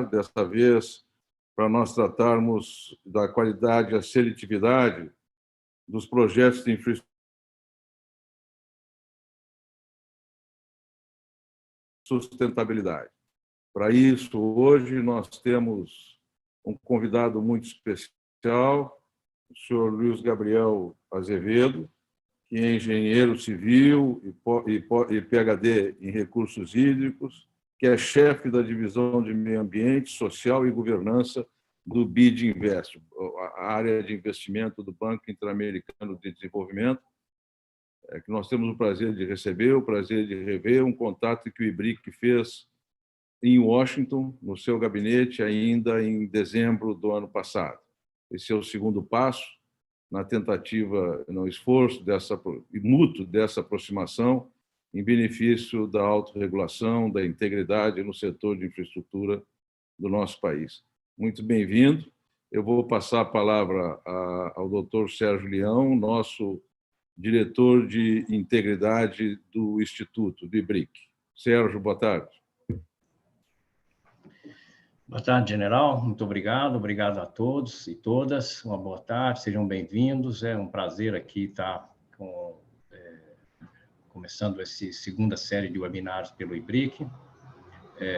dessa vez para nós tratarmos da qualidade e a seletividade dos projetos de sustentabilidade. Para isso, hoje, nós temos um convidado muito especial, o senhor Luiz Gabriel Azevedo, que é engenheiro civil e PhD em recursos hídricos, que é chefe da divisão de meio ambiente, social e governança do BID Invest, a área de investimento do Banco Interamericano de Desenvolvimento, que nós temos o prazer de receber, o prazer de rever, um contato que o IBRIC fez em Washington, no seu gabinete, ainda em dezembro do ano passado. Esse é o segundo passo na tentativa, no esforço mútuo dessa aproximação em benefício da autorregulação, da integridade no setor de infraestrutura do nosso país. Muito bem-vindo. Eu vou passar a palavra ao Dr. Sérgio Leão, nosso diretor de integridade do Instituto, do IBRIC. Sérgio, boa tarde. Boa tarde, general. Muito obrigado. Obrigado a todos e todas. Uma boa tarde, sejam bem-vindos. É um prazer aqui estar começando essa segunda série de webinários pelo IBRIC.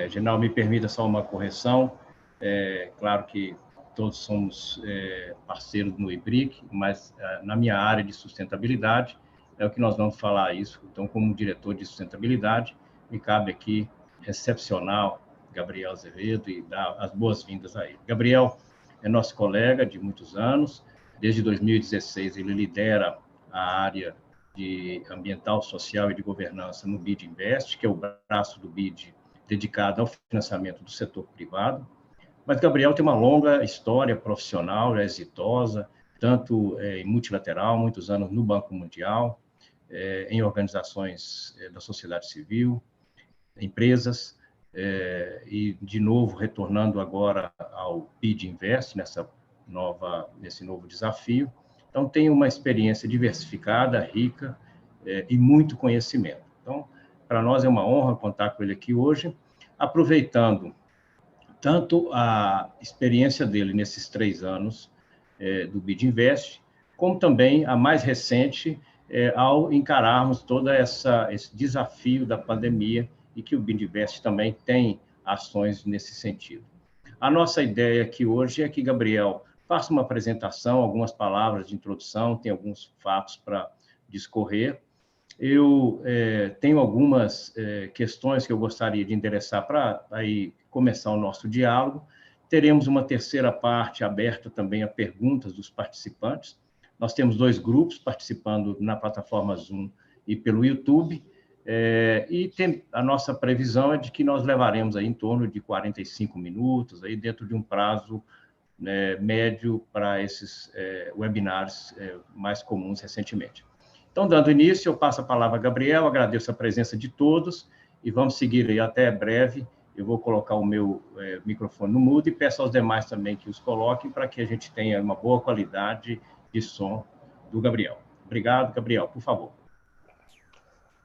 General, me permita só uma correção. Claro que todos somos parceiros no IBRIC, mas na minha área de sustentabilidade é o que nós vamos falar isso. Então, como diretor de sustentabilidade, me cabe aqui recepcionar Gabriel Azevedo e dar as boas-vindas a ele. Gabriel é nosso colega de muitos anos. Desde 2016, ele lidera a área de ambiental, social e de governança no BID Invest, que é o braço do BID dedicado ao financiamento do setor privado. Mas Gabriel tem uma longa história profissional, exitosa, tanto em multilateral, muitos anos no Banco Mundial, em organizações da sociedade civil, empresas, e, de novo, retornando agora ao BID Invest, nesse novo desafio. Então, tem uma experiência diversificada, rica, e muito conhecimento. Então, para nós é uma honra contar com ele aqui hoje, aproveitando tanto a experiência dele nesses 3 anos do BID Invest, como também a mais recente, ao encararmos todo esse desafio da pandemia, e que o BID Invest também tem ações nesse sentido. A nossa ideia aqui hoje é que Gabriel faça uma apresentação, algumas palavras de introdução, tem alguns fatos para discorrer. Eu tenho algumas questões que eu gostaria de endereçar para aí começar o nosso diálogo. Teremos uma terceira parte aberta também a perguntas dos participantes. Nós temos 2 grupos participando na plataforma Zoom e pelo YouTube, e a nossa previsão é de que nós levaremos aí em torno de 45 minutos, aí dentro de um prazo médio para esses webinários mais comuns recentemente. Então, dando início, eu passo a palavra a Gabriel, agradeço a presença de todos e vamos seguir aí até breve. Eu vou colocar o meu microfone no mudo e peço aos demais também que os coloquem para que a gente tenha uma boa qualidade de som do Gabriel. Obrigado, Gabriel, por favor.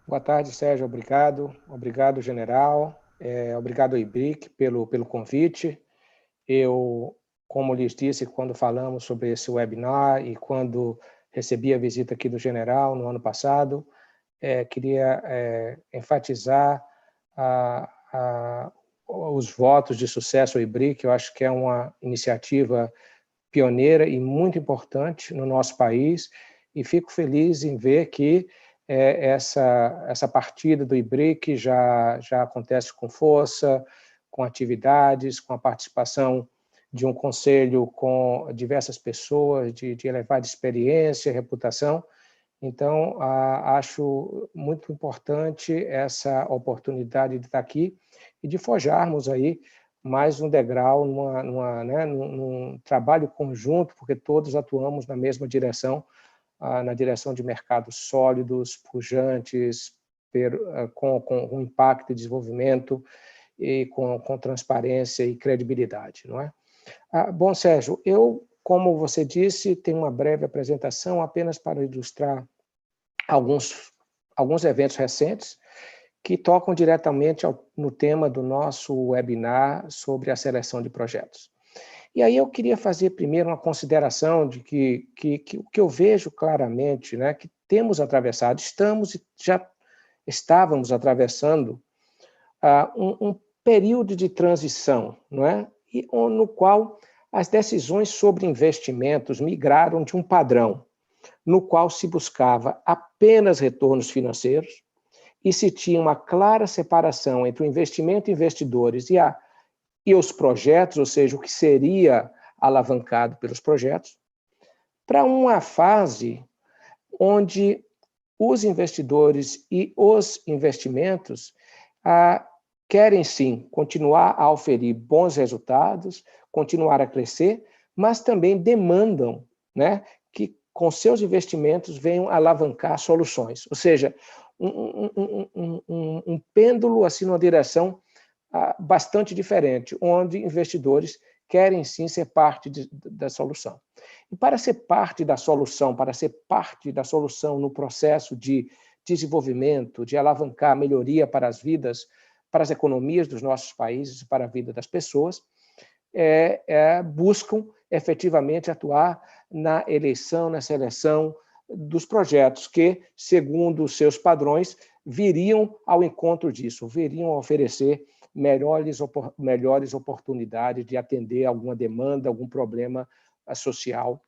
Boa tarde, Sérgio, obrigado. Obrigado, general. Obrigado, IBRIC, pelo convite. Eu, como lhes disse, quando falamos sobre esse webinar e quando recebi a visita aqui do general no ano passado, queria enfatizar os votos de sucesso ao IBRIC. Eu acho que é uma iniciativa pioneira e muito importante no nosso país, e fico feliz em ver que essa partida do IBRIC já acontece com força, com atividades, com a participação de um conselho com diversas pessoas de elevada experiência, reputação. Então, acho muito importante essa oportunidade de estar aqui e de forjarmos aí mais um degrau num trabalho conjunto, porque todos atuamos na mesma direção, na direção de mercados sólidos, pujantes, com impacto e desenvolvimento, e com transparência e credibilidade, não é? Bom, Sérgio, eu, como você disse, tenho uma breve apresentação apenas para ilustrar alguns eventos recentes que tocam diretamente no tema do nosso webinar sobre a seleção de projetos. E aí eu queria fazer primeiro uma consideração de que o que eu vejo claramente, né, que temos atravessado, já estávamos atravessando um período de transição, não é? No qual as decisões sobre investimentos migraram de um padrão no qual se buscava apenas retornos financeiros e se tinha uma clara separação entre o investimento e investidores e os projetos, ou seja, o que seria alavancado pelos projetos, para uma fase onde os investidores e os investimentos querem sim continuar a oferir bons resultados, continuar a crescer, mas também demandam, né, que com seus investimentos venham alavancar soluções. Ou seja, um pêndulo assim numa direção bastante diferente, onde investidores querem sim ser parte da solução. E para ser parte da solução, no processo de desenvolvimento, de alavancar melhoria para as vidas, para as economias dos nossos países, para a vida das pessoas, buscam efetivamente atuar na eleição, na seleção dos projetos que, segundo os seus padrões, viriam ao encontro disso, viriam a oferecer melhores oportunidades de atender alguma demanda, algum problema social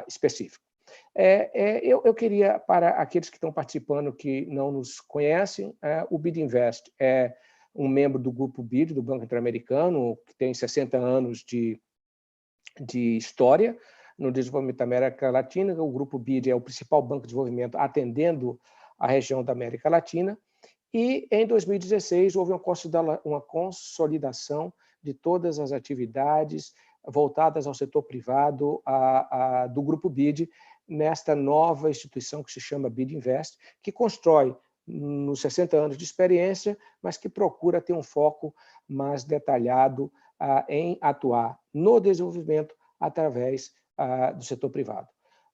específico. Eu queria, para aqueles que estão participando que não nos conhecem, o BID Invest é um membro do Grupo BID, do Banco Interamericano, que tem 60 anos de história no desenvolvimento da América Latina. O Grupo BID é o principal banco de desenvolvimento atendendo a região da América Latina. E, em 2016, houve uma consolidação de todas as atividades voltadas ao setor privado do Grupo BID, nesta nova instituição que se chama BID Invest, que constrói nos 60 anos de experiência, mas que procura ter um foco mais detalhado em atuar no desenvolvimento através do setor privado.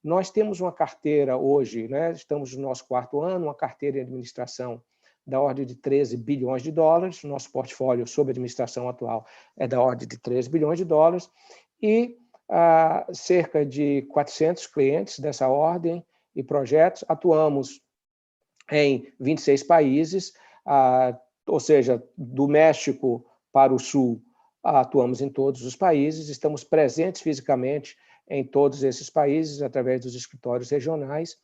Nós temos uma carteira hoje, né, estamos no nosso 4º ano, uma carteira de administração da ordem de 13 bilhões de dólares, nosso portfólio sob administração atual é da ordem de 13 bilhões de dólares, e cerca de 400 clientes dessa ordem e projetos. Atuamos em 26 países, ou seja, do México para o Sul, atuamos em todos os países, estamos presentes fisicamente em todos esses países, através dos escritórios regionais,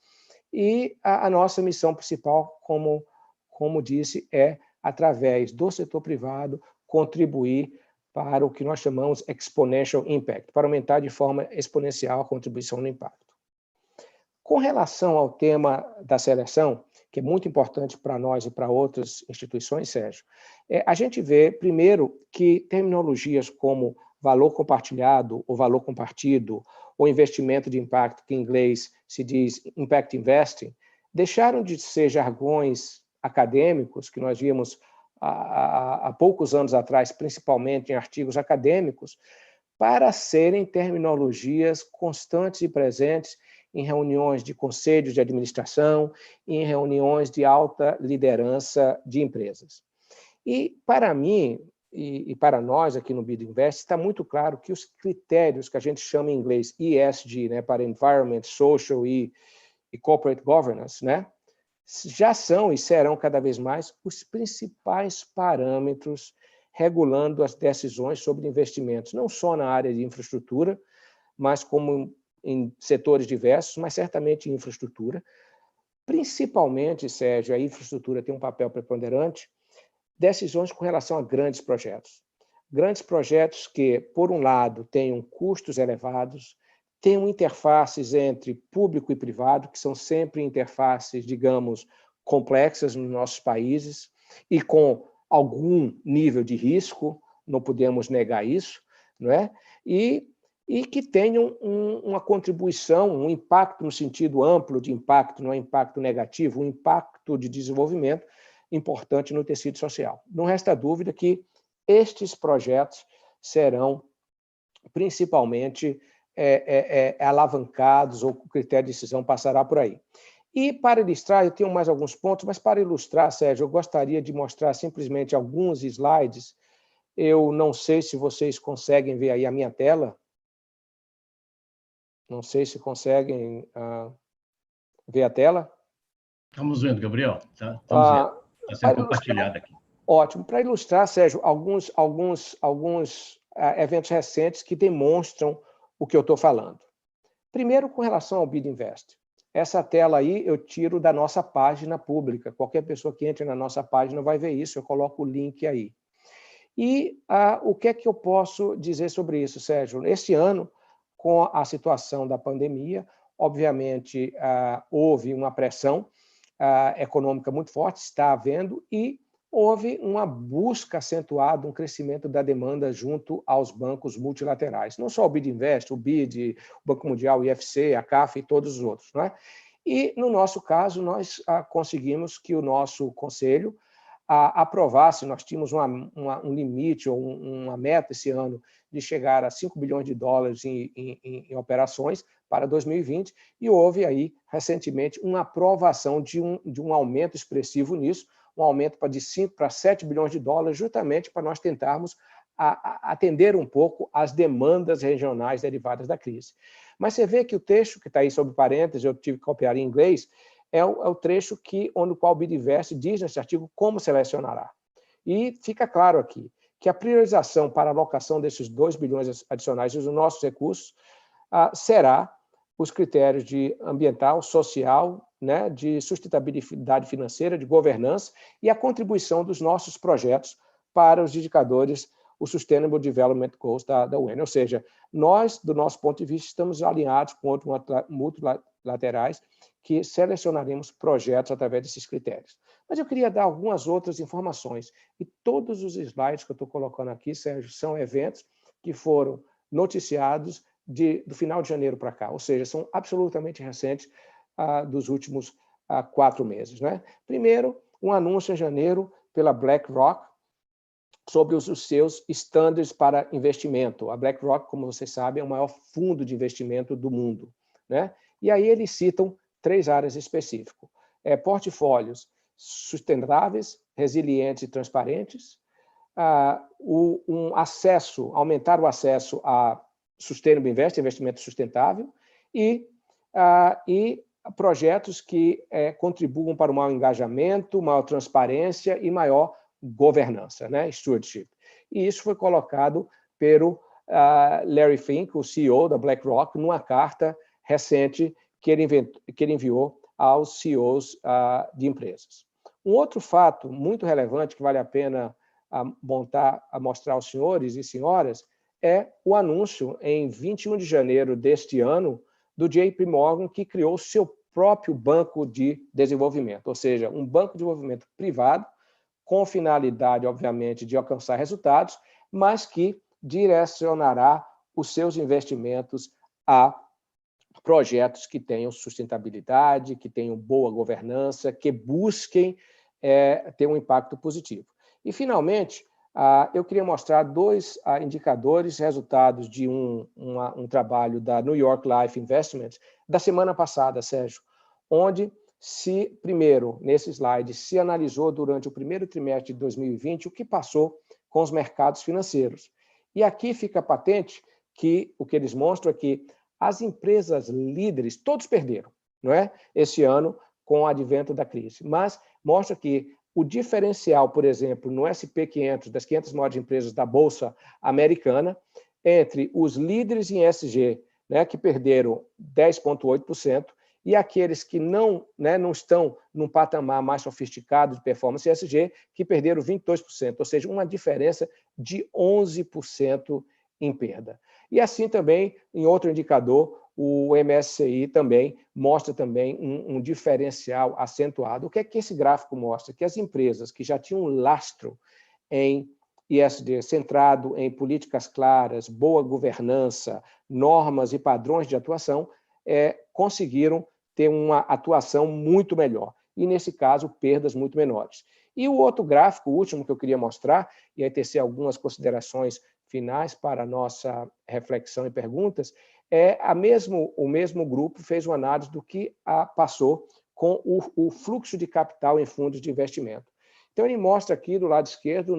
e a nossa missão principal, como disse, é, através do setor privado, contribuir para o que nós chamamos exponential impact, para aumentar de forma exponencial a contribuição no impacto. Com relação ao tema da seleção, que é muito importante para nós e para outras instituições, Sérgio, a gente vê, primeiro, que terminologias como valor compartilhado ou valor compartido, ou investimento de impacto, que em inglês se diz impact investing, deixaram de ser jargões acadêmicos, que nós vimos há poucos anos atrás, principalmente em artigos acadêmicos, para serem terminologias constantes e presentes em reuniões de conselhos de administração, em reuniões de alta liderança de empresas. E, para mim, e para nós aqui no BID Invest, está muito claro que os critérios que a gente chama em inglês ESG, né, para Environment, Social e Corporate Governance, né, já são e serão cada vez mais os principais parâmetros regulando as decisões sobre investimentos, não só na área de infraestrutura, mas como em setores diversos, mas certamente em infraestrutura. Principalmente, Sérgio, a infraestrutura tem um papel preponderante, decisões com relação a grandes projetos. Grandes projetos que, por um lado, tenham custos elevados, tenham interfaces entre público e privado, que são sempre interfaces, digamos, complexas nos nossos países e com algum nível de risco, não podemos negar isso, não é? E que tenham uma contribuição, um impacto no sentido amplo de impacto, não é impacto negativo, um impacto de desenvolvimento importante no tecido social. Não resta dúvida que estes projetos serão principalmente alavancados, ou o critério de decisão passará por aí. E, para ilustrar, eu tenho mais alguns pontos, mas para ilustrar, Sérgio, eu gostaria de mostrar simplesmente alguns slides. Eu não sei se vocês conseguem ver aí a minha tela. Não sei se conseguem ver a tela. Estamos vendo, Gabriel. Estamos vendo. Está sendo compartilhado aqui. Ótimo. Para ilustrar, Sérgio, alguns eventos recentes que demonstram o que eu estou falando. Primeiro, com relação ao Bid Invest. Essa tela aí eu tiro da nossa página pública. Qualquer pessoa que entre na nossa página vai ver isso. Eu coloco o link aí. E o que é que eu posso dizer sobre isso, Sérgio? Este ano, com a situação da pandemia, obviamente houve uma pressão econômica muito forte, está havendo, e houve uma busca acentuada, um crescimento da demanda junto aos bancos multilaterais. Não só o BID Invest, o BID, o Banco Mundial, o IFC, a CAF e todos os outros. Não é? E, no nosso caso, nós conseguimos que o nosso conselho aprovasse, nós tínhamos um limite ou uma meta esse ano de chegar a 5 bilhões de dólares em operações para 2020, e houve aí, recentemente, uma aprovação de um aumento expressivo nisso, um aumento de 5 para 7 bilhões de dólares, justamente para nós tentarmos atender um pouco às demandas regionais derivadas da crise. Mas você vê que o texto que está aí sob parênteses, eu tive que copiar em inglês, é o trecho no qual o BID Invest diz nesse artigo como selecionará. E fica claro aqui que a priorização para a alocação desses 2 bilhões adicionais dos nossos recursos será os critérios de ambiental, social, né, de sustentabilidade financeira, de governança e a contribuição dos nossos projetos para os indicadores, o Sustainable Development Goals da UN. Ou seja, nós, do nosso ponto de vista, estamos alinhados com outros multilaterais que selecionaremos projetos através desses critérios. Mas eu queria dar algumas outras informações. E todos os slides que eu estou colocando aqui, Sérgio, são eventos que foram noticiados do final de janeiro para cá, ou seja, são absolutamente recentes dos últimos 4 meses. Né? Primeiro, um anúncio em janeiro pela BlackRock sobre os seus estándares para investimento. A BlackRock, como vocês sabem, é o maior fundo de investimento do mundo. Né? E aí eles citam 3 áreas específicas. Portfólios sustentáveis, resilientes e transparentes, aumentar o acesso a Sustainable Invest, investimento sustentável, e projetos que contribuam para o maior engajamento, maior transparência e maior governança, né? Stewardship. E isso foi colocado pelo Larry Fink, o CEO da BlackRock, numa carta recente que ele enviou aos CEOs de empresas. Um outro fato muito relevante que vale a pena mostrar aos senhores e senhoras é o anúncio, em 21 de janeiro deste ano, do JP Morgan, que criou seu próprio banco de desenvolvimento, ou seja, um banco de desenvolvimento privado, com finalidade, obviamente, de alcançar resultados, mas que direcionará os seus investimentos a projetos que tenham sustentabilidade, que tenham boa governança, que busquem ter um impacto positivo. E, finalmente, eu queria mostrar 2 indicadores, resultados de um trabalho da New York Life Investments da semana passada, Sérgio, onde primeiro, nesse slide, se analisou durante o primeiro trimestre de 2020 o que passou com os mercados financeiros. E aqui fica patente que o que eles mostram é que as empresas líderes, todos perderam, não é? Esse ano, com o advento da crise. Mas mostra que o diferencial, por exemplo, no SP 500, das 500 maiores empresas da Bolsa Americana, entre os líderes em ESG, né, que perderam 10,8%, e aqueles que não estão num patamar mais sofisticado de performance ESG, que perderam 22%, ou seja, uma diferença de 11% em perda. E assim também, em outro indicador, o MSCI também mostra também um diferencial acentuado. O que é que esse gráfico mostra? Que as empresas que já tinham um lastro em ESG, centrado em políticas claras, boa governança, normas e padrões de atuação, conseguiram ter uma atuação muito melhor. E, nesse caso, perdas muito menores. E o outro gráfico, o último que eu queria mostrar, e aí tecer algumas considerações finais para a nossa reflexão e perguntas, o mesmo grupo fez uma análise do que passou com o fluxo de capital em fundos de investimento. Então, ele mostra aqui do lado esquerdo,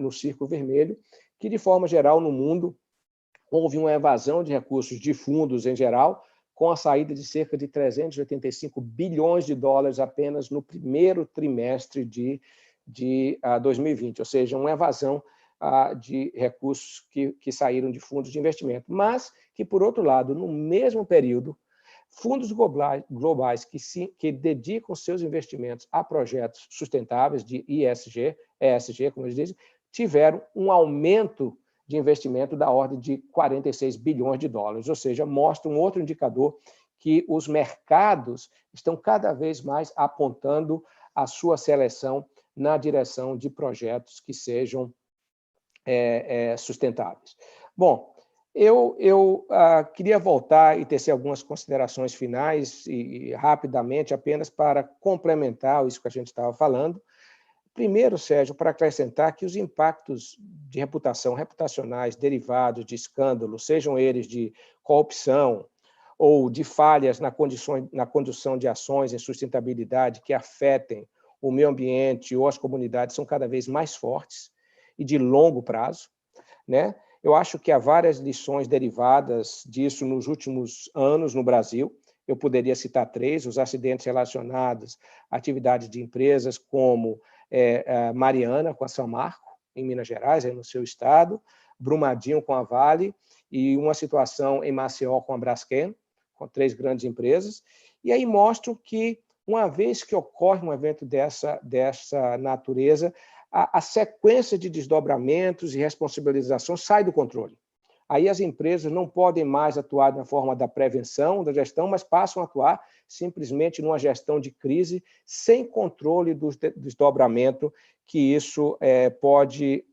no círculo vermelho, que, de forma geral, no mundo, houve uma evasão de recursos de fundos em geral, com a saída de cerca de 385 bilhões de dólares apenas no primeiro trimestre de 2020, ou seja, uma evasão de recursos que saíram de fundos de investimento, mas que, por outro lado, no mesmo período, fundos globais que dedicam seus investimentos a projetos sustentáveis de ESG, como eles dizem, tiveram um aumento de investimento da ordem de 46 bilhões de dólares, ou seja, mostra um outro indicador que os mercados estão cada vez mais apontando a sua seleção na direção de projetos que sejam sustentáveis. Bom, eu queria voltar e tecer algumas considerações finais e rapidamente, apenas para complementar isso que a gente estava falando. Primeiro, Sérgio, para acrescentar que os impactos de reputacionais derivados de escândalos, sejam eles de corrupção ou de falhas na condução de ações em sustentabilidade que afetem o meio ambiente ou as comunidades, são cada vez mais fortes e de longo prazo, né? Eu acho que há várias lições derivadas disso nos últimos anos no Brasil. Eu poderia citar 3, os acidentes relacionados a atividades de empresas como Mariana, com a Samarco, em Minas Gerais, aí no seu estado, Brumadinho com a Vale, e uma situação em Maceió com a Braskem, com 3 grandes empresas. E aí mostram que, uma vez que ocorre um evento dessa natureza, a sequência de desdobramentos e responsabilização sai do controle. Aí as empresas não podem mais atuar na forma da prevenção, da gestão, mas passam a atuar simplesmente numa gestão de crise sem controle do desdobramento que isso pode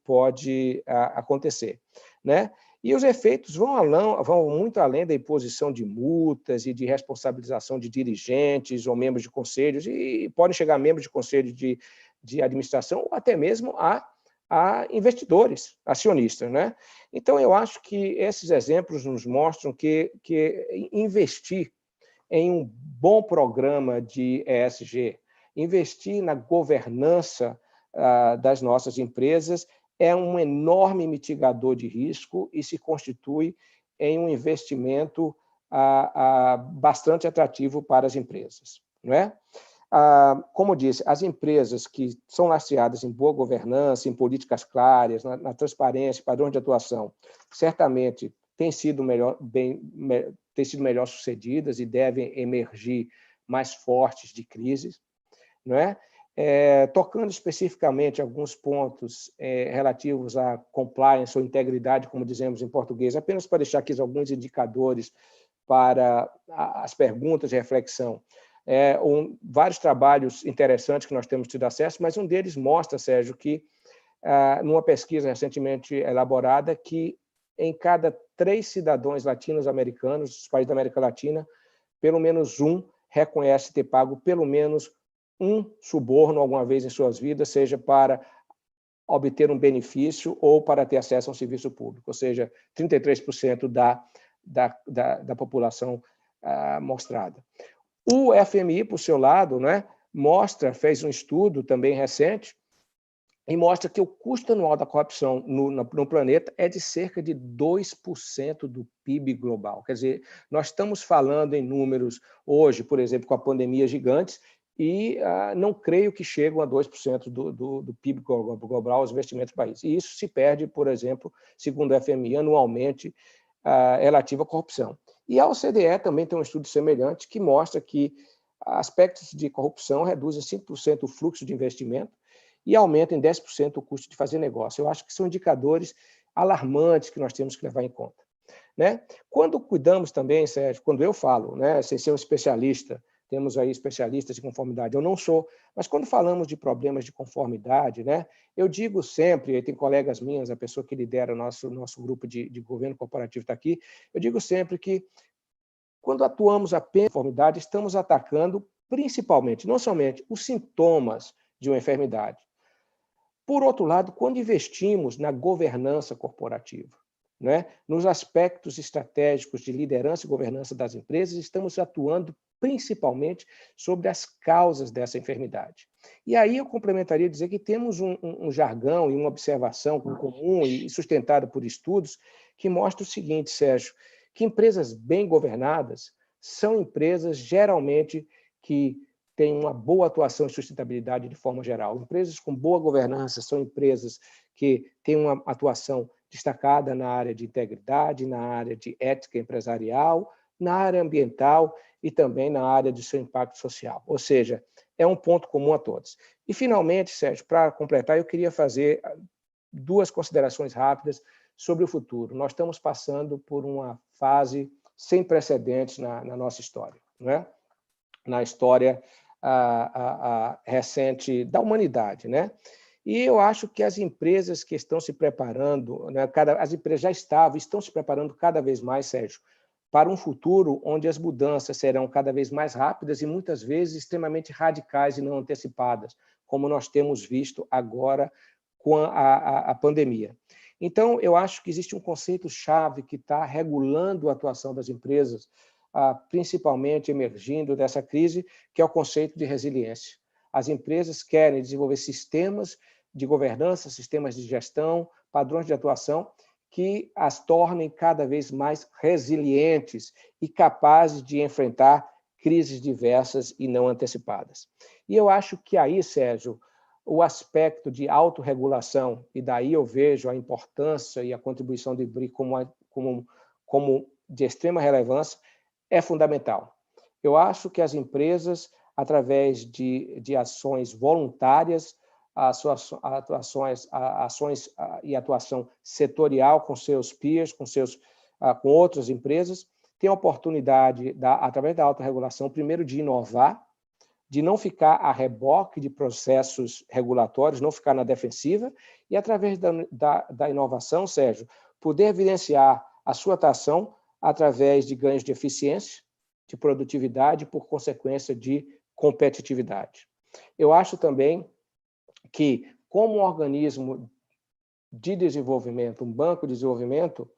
acontecer, né? E os efeitos vão muito além da imposição de multas e de responsabilização de dirigentes ou membros de conselhos, e podem chegar a membros de conselhos de administração ou até mesmo a investidores, acionistas, né? Então, eu acho que esses exemplos nos mostram que investir em um bom programa de ESG, investir na governança das nossas empresas é um enorme mitigador de risco e se constitui em um investimento bastante atrativo para as empresas, não é? Como disse, as empresas que são lastreadas em boa governança, em políticas claras, na transparência, padrões de atuação, certamente têm sido melhor sucedidas e devem emergir mais fortes de crises, não é? Tocando especificamente alguns pontos relativos à compliance ou integridade, como dizemos em português, apenas para deixar aqui alguns indicadores para as perguntas de reflexão. Vários trabalhos interessantes que nós temos tido acesso, mas um deles mostra, Sérgio, que, numa pesquisa recentemente elaborada, que em cada 3 cidadãos latino-americanos dos países da América Latina, pelo menos um reconhece ter pago pelo menos um suborno alguma vez em suas vidas, seja para obter um benefício ou para ter acesso a um serviço público, ou seja, 33% da população mostrada. O FMI, por seu lado, né, fez um estudo também recente e mostra que o custo anual da corrupção no planeta é de cerca de 2% do PIB global. Quer dizer, nós estamos falando em números hoje, por exemplo, com a pandemia gigantes, e não creio que chegam a 2% do PIB global aos investimentos do país. E isso se perde, por exemplo, segundo o FMI, anualmente, relativo à corrupção. E a OCDE também tem um estudo semelhante que mostra que aspectos de corrupção reduzem 5% o fluxo de investimento e aumentam em 10% o custo de fazer negócio. Eu acho que são indicadores alarmantes que nós temos que levar em conta, né? Quando cuidamos também, Sérgio, quando eu falo, né, sem ser um especialista, temos aí especialistas de conformidade, eu não sou, mas quando falamos de problemas de conformidade, né, eu digo sempre, tem colegas minhas, a pessoa que lidera o nosso grupo de governo corporativo está aqui, eu digo sempre que quando atuamos apenas em conformidade, estamos atacando principalmente, não somente os sintomas de uma enfermidade. Por outro lado, quando investimos na governança corporativa, né, nos aspectos estratégicos de liderança e governança das empresas, estamos atuando principalmente sobre as causas dessa enfermidade. E aí eu complementaria dizer que temos um jargão e uma observação comum e sustentada por estudos que mostra o seguinte, Sérgio, que empresas bem governadas são empresas geralmente que têm uma boa atuação em sustentabilidade de forma geral. Empresas com boa governança são empresas que têm uma atuação destacada na área de integridade, na área de ética empresarial, na área ambiental e também na área de seu impacto social. Ou seja, é um ponto comum a todos. E, finalmente, Sérgio, para completar, eu queria fazer 2 considerações rápidas sobre o futuro. Nós estamos passando por uma fase sem precedentes na nossa história, não é? Na história recente da humanidade, né? E eu acho que as empresas que estão se preparando, né, as empresas já estão se preparando cada vez mais, Sérgio, para um futuro onde as mudanças serão cada vez mais rápidas e muitas vezes extremamente radicais e não antecipadas, como nós temos visto agora com a pandemia. Então, eu acho que existe um conceito-chave que está regulando a atuação das empresas, principalmente emergindo dessa crise, que é o conceito de resiliência. As empresas querem desenvolver sistemas de governança, sistemas de gestão, padrões de atuação que as tornem cada vez mais resilientes e capazes de enfrentar crises diversas e não antecipadas. E eu acho que aí, Sérgio, o aspecto de autorregulação, e daí eu vejo a importância e a contribuição do IBRIC como de extrema relevância, é fundamental. Eu acho que as empresas, através de ações voluntárias, ações e atuação setorial com seus peers, com outras empresas, têm a oportunidade, através da autorregulação, primeiro de inovar, de não ficar a reboque de processos regulatórios, não ficar na defensiva, e através da inovação, Sérgio, poder evidenciar a sua atuação através de ganhos de eficiência, de produtividade e, por consequência, de competitividade. Eu acho também que, como um organismo de desenvolvimento, um banco de desenvolvimento,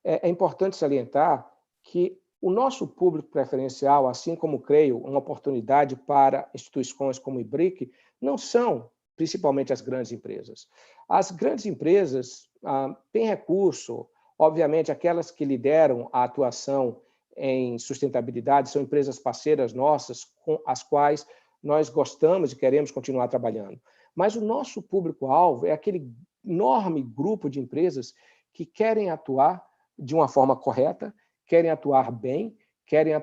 é importante salientar que o nosso público preferencial, assim como creio, uma oportunidade para instituições como o IBRIC, não são principalmente as grandes empresas. As grandes empresas têm recurso, obviamente, aquelas que lideram a atuação em sustentabilidade são empresas parceiras nossas, com as quais nós gostamos e queremos continuar trabalhando. Mas o nosso público-alvo é aquele enorme grupo de empresas que querem atuar de uma forma correta, querem atuar bem, querem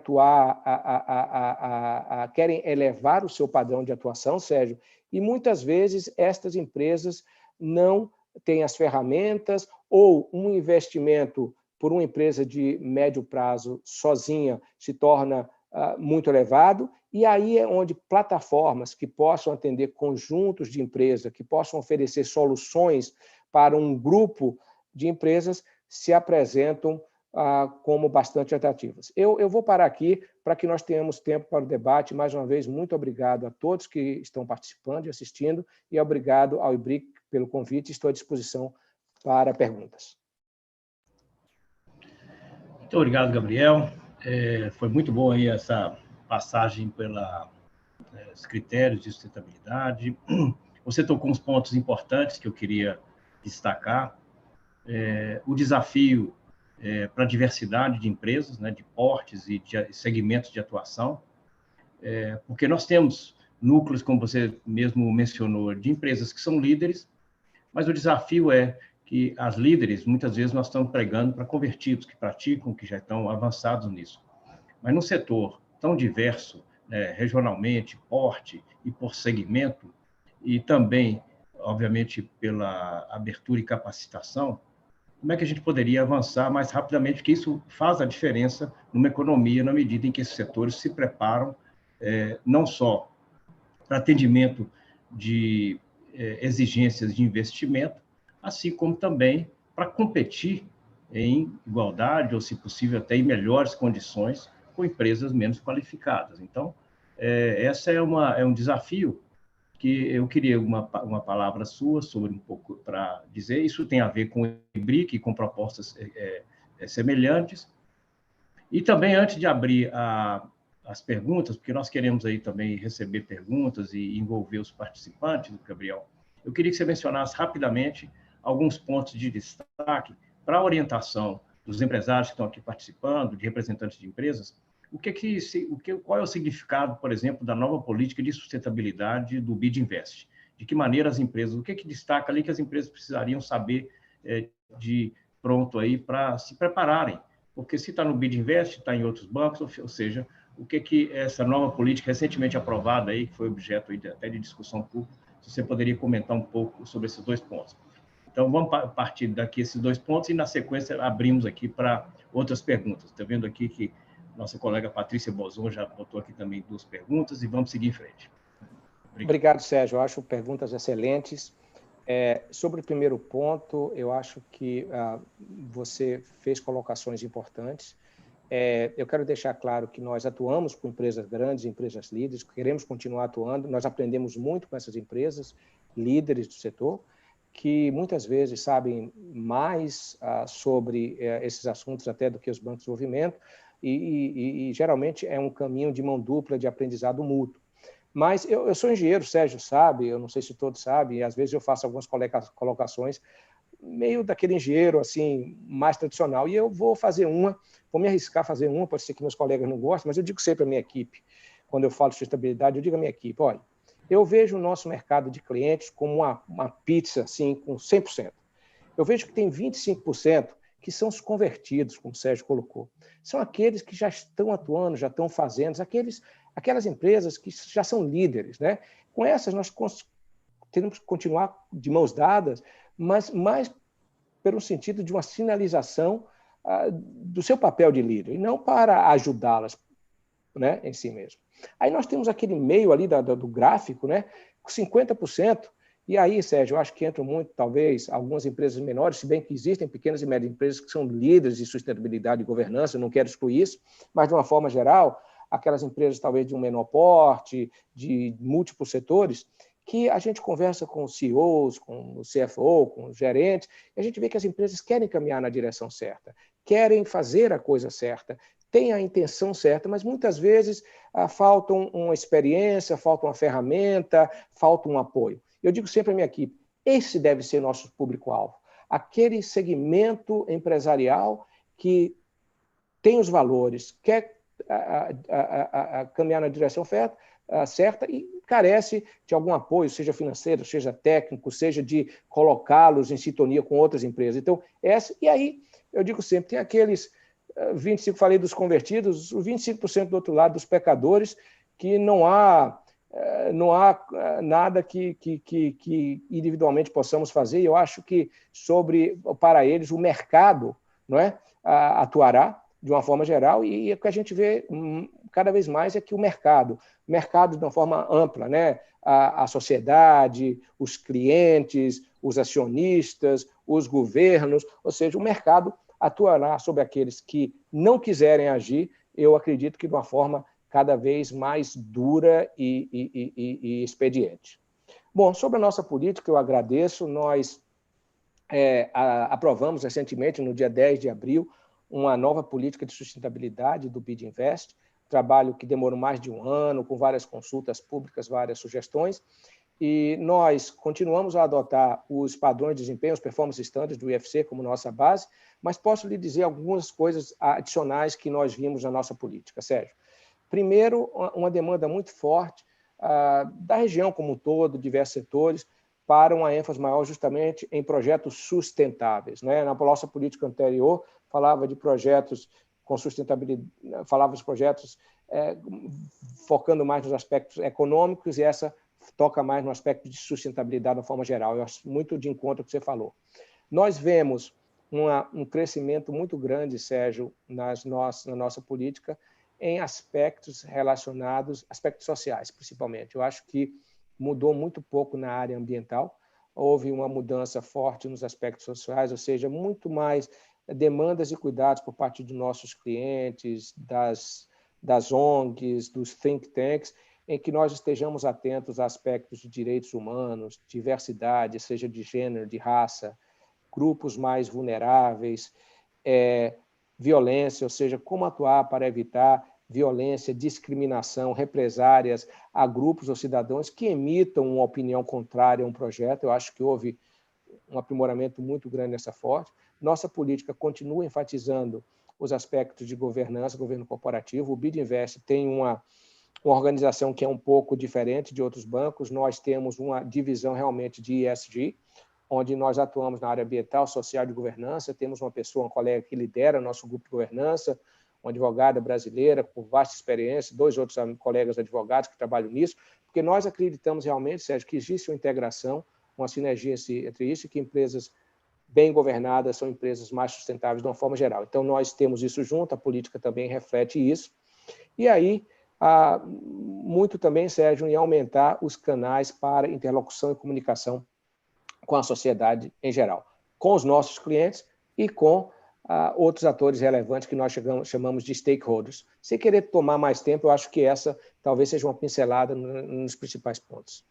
querem elevar o seu padrão de atuação, Sérgio, e muitas vezes estas empresas não têm as ferramentas ou um investimento por uma empresa de médio prazo sozinha se torna muito elevado, e aí é onde plataformas que possam atender conjuntos de empresas, que possam oferecer soluções para um grupo de empresas, se apresentam como bastante atrativas. Eu vou parar aqui para que nós tenhamos tempo para o debate. Mais uma vez, muito obrigado a todos que estão participando e assistindo, e obrigado ao IBRIC pelo convite. Estou à disposição para perguntas. Muito obrigado, Gabriel. Foi muito boa aí essa passagem pelos critérios de sustentabilidade. Você tocou uns pontos importantes que eu queria destacar. O desafio para a diversidade de empresas, né, de portes e de segmentos de atuação, porque nós temos núcleos, como você mesmo mencionou, de empresas que são líderes, mas o desafio é que as líderes, muitas vezes, nós estamos pregando para convertidos, que praticam, que já estão avançados nisso. Mas num setor tão diverso, regionalmente, porte e por segmento, e também, obviamente, pela abertura e capacitação, como é que a gente poderia avançar mais rapidamente, porque isso faz a diferença numa economia, na medida em que esses setores se preparam não só para atendimento de exigências de investimento, assim como também para competir em igualdade, ou, se possível, até em melhores condições com empresas menos qualificadas. Então, essa é um desafio que eu queria uma palavra sua sobre um pouco para dizer. Isso tem a ver com o IBRIC, com propostas semelhantes. E também, antes de abrir as perguntas, porque nós queremos aí também receber perguntas e envolver os participantes, Gabriel. Eu queria que você mencionasse rapidamente alguns pontos de destaque para a orientação dos empresários que estão aqui participando, de representantes de empresas. Qual é o significado, por exemplo, da nova política de sustentabilidade do BID Invest? De que maneira as empresas, o que destaca ali que as empresas precisariam saber de pronto aí para se prepararem? Porque se está no BID Invest, está em outros bancos, ou seja, o que essa nova política recentemente aprovada aí, que foi objeto aí até de discussão pública, se você poderia comentar um pouco sobre esses dois pontos. Então, vamos partir daqui esses dois pontos e, na sequência, abrimos aqui para outras perguntas. Estou vendo aqui que nossa colega Patrícia Bozon já botou aqui também 2 perguntas e vamos seguir em frente. Obrigado, Sérgio. Eu acho perguntas excelentes. Sobre o primeiro ponto, eu acho que você fez colocações importantes. Eu quero deixar claro que nós atuamos com empresas grandes, empresas líderes, queremos continuar atuando, nós aprendemos muito com essas empresas, líderes do setor, que muitas vezes sabem mais sobre esses assuntos até do que os bancos de desenvolvimento, e geralmente é um caminho de mão dupla de aprendizado mútuo. Mas eu sou engenheiro, Sérgio sabe, eu não sei se todos sabem, e às vezes eu faço algumas colocações meio daquele engenheiro assim mais tradicional, e eu vou me arriscar a fazer uma, pode ser que meus colegas não gostem, mas eu digo sempre à minha equipe, quando eu falo de sustentabilidade, eu digo à minha equipe, olha, eu vejo o nosso mercado de clientes como uma pizza assim, com 100%. Eu vejo que tem 25% que são os convertidos, como o Sérgio colocou. São aqueles que já estão atuando, já estão fazendo, aquelas empresas que já são líderes, né? Com essas, nós temos que continuar de mãos dadas, mas mais pelo sentido de uma sinalização do seu papel de líder, e não para ajudá-las, né, em si mesmo. Aí nós temos aquele meio ali do gráfico, né, com 50%, e aí, Sérgio, eu acho que entram muito, talvez, algumas empresas menores, se bem que existem pequenas e médias empresas que são líderes de sustentabilidade e governança, eu não quero excluir isso, mas, de uma forma geral, aquelas empresas, talvez, de um menor porte, de múltiplos setores, que a gente conversa com os CEOs, com o CFO, com os gerentes, e a gente vê que as empresas querem caminhar na direção certa, querem fazer a coisa certa, têm a intenção certa, mas muitas vezes falta uma experiência, falta uma ferramenta, falta um apoio. Eu digo sempre à minha equipe, esse deve ser nosso público-alvo, aquele segmento empresarial que tem os valores, quer caminhar na direção certa e carece de algum apoio, seja financeiro, seja técnico, seja de colocá-los em sintonia com outras empresas. Então, e aí, eu digo sempre, tem aqueles 25%, falei dos convertidos, os 25% do outro lado, dos pecadores, que não há nada que individualmente possamos fazer, e eu acho que para eles o mercado, não é, atuará de uma forma geral, e o que a gente vê cada vez mais é que o mercado de uma forma ampla, né, a sociedade, os clientes, os acionistas, os governos, ou seja, o mercado atuará sobre aqueles que não quiserem agir, eu acredito que de uma forma cada vez mais dura e expediente. Bom, sobre a nossa política, eu agradeço. Nós aprovamos recentemente, no dia 10 de abril, uma nova política de sustentabilidade do BID Invest, trabalho que demorou mais de 1 ano, com várias consultas públicas, várias sugestões, e nós continuamos a adotar os padrões de desempenho, os performance standards do IFC como nossa base, mas posso lhe dizer algumas coisas adicionais que nós vimos na nossa política, Sérgio. Primeiro, uma demanda muito forte da região como um todo, diversos setores, para uma ênfase maior justamente em projetos sustentáveis, né? Na nossa política anterior, falava de projetos com sustentabilidade, falava de projetos focando mais nos aspectos econômicos, e essa toca mais no aspecto de sustentabilidade de forma geral. Eu acho muito de encontro ao que você falou. Nós vemos um crescimento muito grande, Sérgio, na nossa política, em aspectos relacionados, aspectos sociais, principalmente. Eu acho que mudou muito pouco na área ambiental, houve uma mudança forte nos aspectos sociais, ou seja, muito mais demandas e cuidados por parte dos nossos clientes, das ONGs, dos think tanks, em que nós estejamos atentos a aspectos de direitos humanos, diversidade, seja de gênero, de raça, grupos mais vulneráveis, violência, ou seja, como atuar para evitar violência, discriminação, represárias a grupos ou cidadãos que emitam uma opinião contrária a um projeto. Eu acho que houve um aprimoramento muito grande nessa forte. Nossa política continua enfatizando os aspectos de governança, governo corporativo. O BidInvest tem uma organização que é um pouco diferente de outros bancos. Nós temos uma divisão realmente de ESG, onde nós atuamos na área ambiental, social e de governança. Temos uma pessoa, um colega que lidera nosso grupo de governança, uma advogada brasileira com vasta experiência, 2 outros colegas advogados que trabalham nisso, porque nós acreditamos realmente, Sérgio, que existe uma integração, uma sinergia entre isso, e que empresas bem governadas são empresas mais sustentáveis de uma forma geral. Então, nós temos isso junto, a política também reflete isso. E aí, muito também, Sérgio, em aumentar os canais para interlocução e comunicação com a sociedade em geral, com os nossos clientes e com outros atores relevantes que nós chamamos de stakeholders. Sem querer tomar mais tempo, eu acho que essa talvez seja uma pincelada nos principais pontos.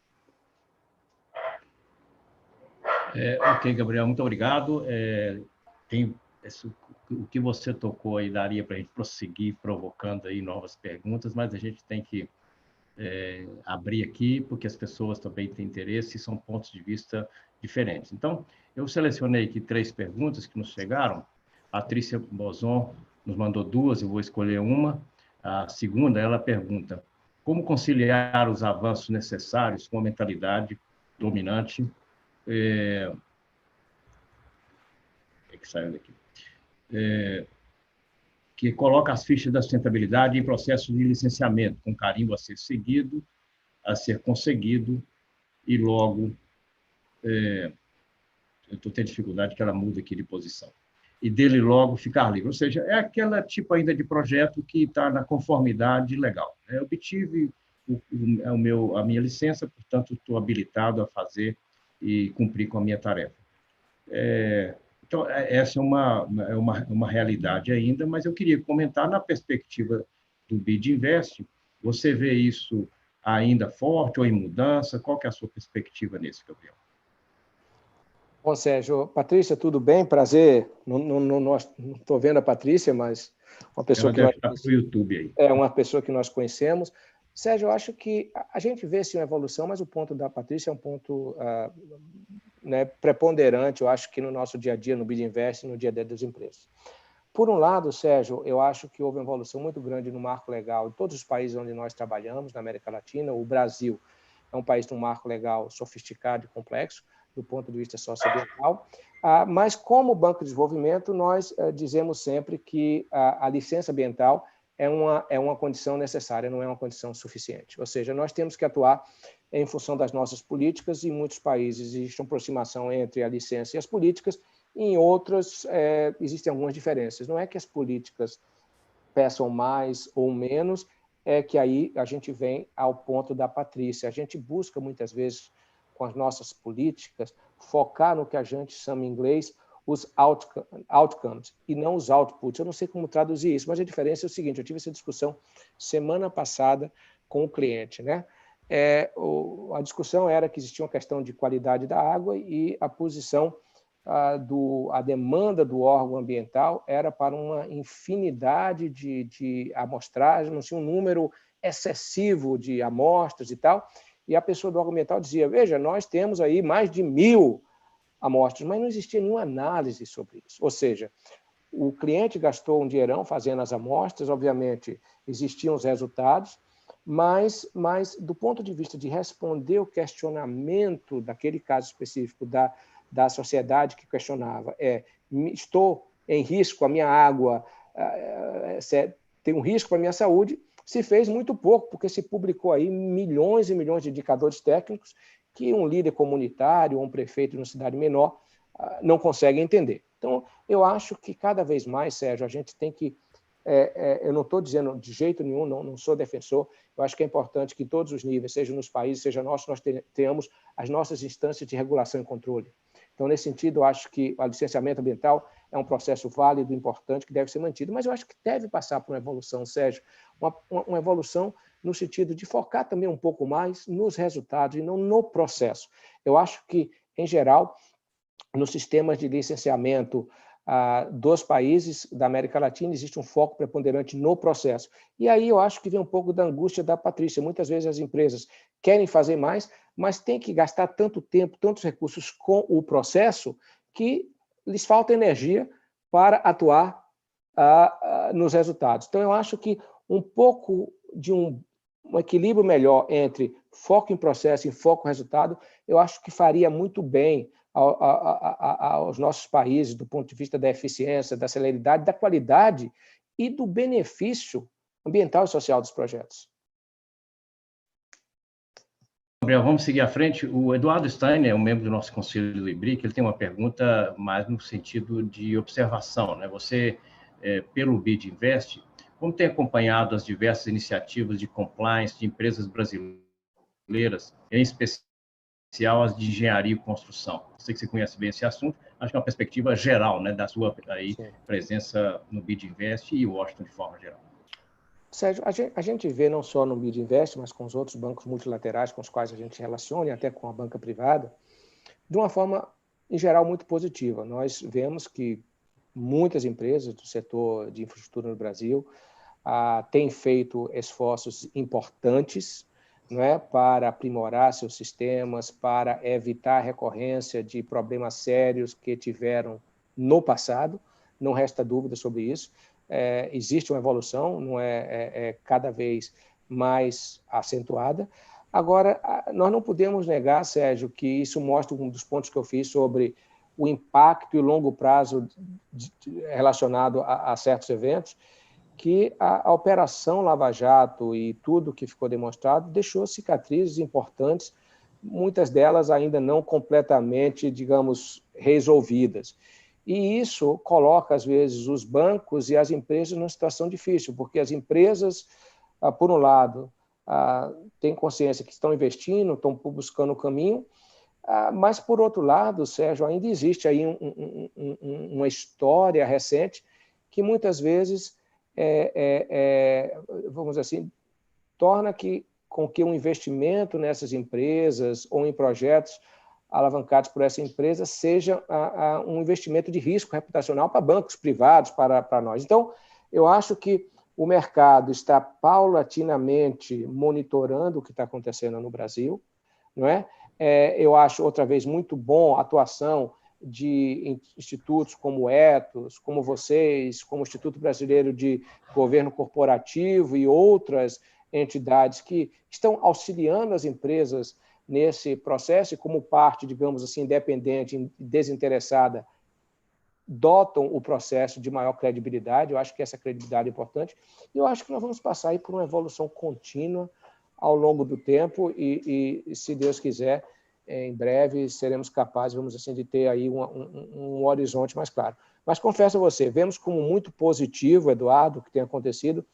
Ok, Gabriel, muito obrigado. O que você tocou aí daria para a gente prosseguir provocando aí novas perguntas, mas a gente tem que abrir aqui, porque as pessoas também têm interesse e são pontos de vista diferentes. Então, eu selecionei aqui 3 perguntas que nos chegaram. A Patrícia Bozon nos mandou 2, eu vou escolher uma. A segunda, ela pergunta: como conciliar os avanços necessários com a mentalidade dominante que saiu daqui, que coloca as fichas da sustentabilidade em processo de licenciamento, com carimbo a ser seguido, a ser conseguido, e logo, eu estou tendo dificuldade que ela muda aqui de posição, e dele logo ficar livre. Ou seja, é aquela tipo ainda de projeto que está na conformidade legal. Eu obtive a minha licença, portanto, estou habilitado a fazer e cumprir com a minha tarefa. Então, essa é uma realidade ainda, mas eu queria comentar na perspectiva do BidInvest. Você vê isso ainda forte ou em mudança? Qual que é a sua perspectiva nisso, Gabriel? Bom, Sérgio. Patrícia, tudo bem? Prazer. Não estou vendo a Patrícia, mas uma pessoa que nós conhecemos. No YouTube aí. É uma pessoa que nós conhecemos. Sérgio, eu acho que a gente vê sim uma evolução, mas o ponto da Patrícia é um ponto preponderante, eu acho que no nosso dia a dia, no BidInvest, no dia a dia das empresas. Por um lado, Sérgio, eu acho que houve uma evolução muito grande no marco legal em todos os países onde nós trabalhamos, na América Latina. O Brasil é um país com um marco legal sofisticado e complexo, do ponto de vista socioambiental, mas como Banco de Desenvolvimento, nós dizemos sempre que a licença ambiental é uma condição necessária, não é uma condição suficiente. Ou seja, nós temos que atuar em função das nossas políticas, e em muitos países existe uma aproximação entre a licença e as políticas, e em outros existem algumas diferenças. Não é que as políticas peçam mais ou menos, é que aí a gente vem ao ponto da Patrícia. A gente busca, muitas vezes, com as nossas políticas, focar no que a gente chama em inglês os outcomes e não os outputs. Eu não sei como traduzir isso, mas a diferença é o seguinte: eu tive essa discussão semana passada com o cliente, né? A discussão era que existia uma questão de qualidade da água e a posição, a demanda do órgão ambiental era para uma infinidade de amostragens, não tinha um número excessivo de amostras e tal, e a pessoa do órgão ambiental dizia: veja, nós temos aí mais de 1000 amostras, mas não existia nenhuma análise sobre isso. Ou seja, o cliente gastou um dinheirão fazendo as amostras, obviamente existiam os resultados, mas do ponto de vista de responder o questionamento daquele caso específico da sociedade que questionava, estou em risco, a minha água tem um risco para a minha saúde, se fez muito pouco, porque se publicou aí milhões e milhões de indicadores técnicos que um líder comunitário ou um prefeito de uma cidade menor não consegue entender. Então, eu acho que cada vez mais, Sérgio, a gente tem que... eu não estou dizendo de jeito nenhum, não sou defensor, eu acho que é importante que em todos os níveis, seja nos países, seja nós tenhamos as nossas instâncias de regulação e controle. Então, nesse sentido, eu acho que o licenciamento ambiental é um processo válido, importante, que deve ser mantido, mas eu acho que deve passar por uma evolução, Sérgio, uma evolução no sentido de focar também um pouco mais nos resultados e não no processo. Eu acho que, em geral, nos sistemas de licenciamento dos países da América Latina, existe um foco preponderante no processo. E aí eu acho que vem um pouco da angústia da Patrícia. Muitas vezes as empresas querem fazer mais, mas têm que gastar tanto tempo, tantos recursos com o processo, que lhes falta energia para atuar nos resultados. Então, eu acho que um pouco de um equilíbrio melhor entre foco em processo e foco em resultado, eu acho que faria muito bem aos nossos países, do ponto de vista da eficiência, da celeridade, da qualidade e do benefício ambiental e social dos projetos. Gabriel, vamos seguir à frente. O Eduardo Steiner, um membro do nosso conselho do IBRIC, ele tem uma pergunta mais no sentido de observação, né? Você, pelo BID Invest, como tem acompanhado as diversas iniciativas de compliance de empresas brasileiras, em especial as de engenharia e construção? Sei que você conhece bem esse assunto, acho que é uma perspectiva geral, né, da sua presença no BID Invest e Washington de forma geral. Sérgio, a gente vê não só no BID Invest, mas com os outros bancos multilaterais com os quais a gente relaciona, e até com a banca privada, de uma forma, em geral, muito positiva. Nós vemos que muitas empresas do setor de infraestrutura no Brasil têm feito esforços importantes, não é, para aprimorar seus sistemas, para evitar a recorrência de problemas sérios que tiveram no passado. Não resta dúvida sobre isso. Existe uma evolução, não é cada vez mais acentuada. Agora, nós não podemos negar, Sérgio, que isso mostra um dos pontos que eu fiz sobre o impacto e o longo prazo relacionado a certos eventos, que a Operação Lava Jato e tudo que ficou demonstrado deixou cicatrizes importantes, muitas delas ainda não completamente, digamos, resolvidas. E isso coloca, às vezes, os bancos e as empresas numa situação difícil, porque as empresas, por um lado, têm consciência que estão investindo, estão buscando o caminho, mas, por outro lado, Sérgio, ainda existe aí uma história recente que muitas vezes, vamos dizer assim, torna com que um investimento nessas empresas ou em projetos alavancados por essa empresa seja um investimento de risco reputacional para bancos privados, para nós. Então, eu acho que o mercado está paulatinamente monitorando o que está acontecendo no Brasil, não é? Eu acho, outra vez, muito bom a atuação de institutos como o Ethos, como vocês, como o Instituto Brasileiro de Governo Corporativo e outras entidades que estão auxiliando as empresas nesse processo e, como parte, digamos assim, independente e desinteressada, dotam o processo de maior credibilidade. Eu acho que essa credibilidade é importante. E eu acho que nós vamos passar aí por uma evolução contínua ao longo do tempo e se Deus quiser, em breve seremos capazes, vamos assim, de ter aí um horizonte mais claro. Mas confesso a você, vemos como muito positivo, Eduardo, o que tem acontecido,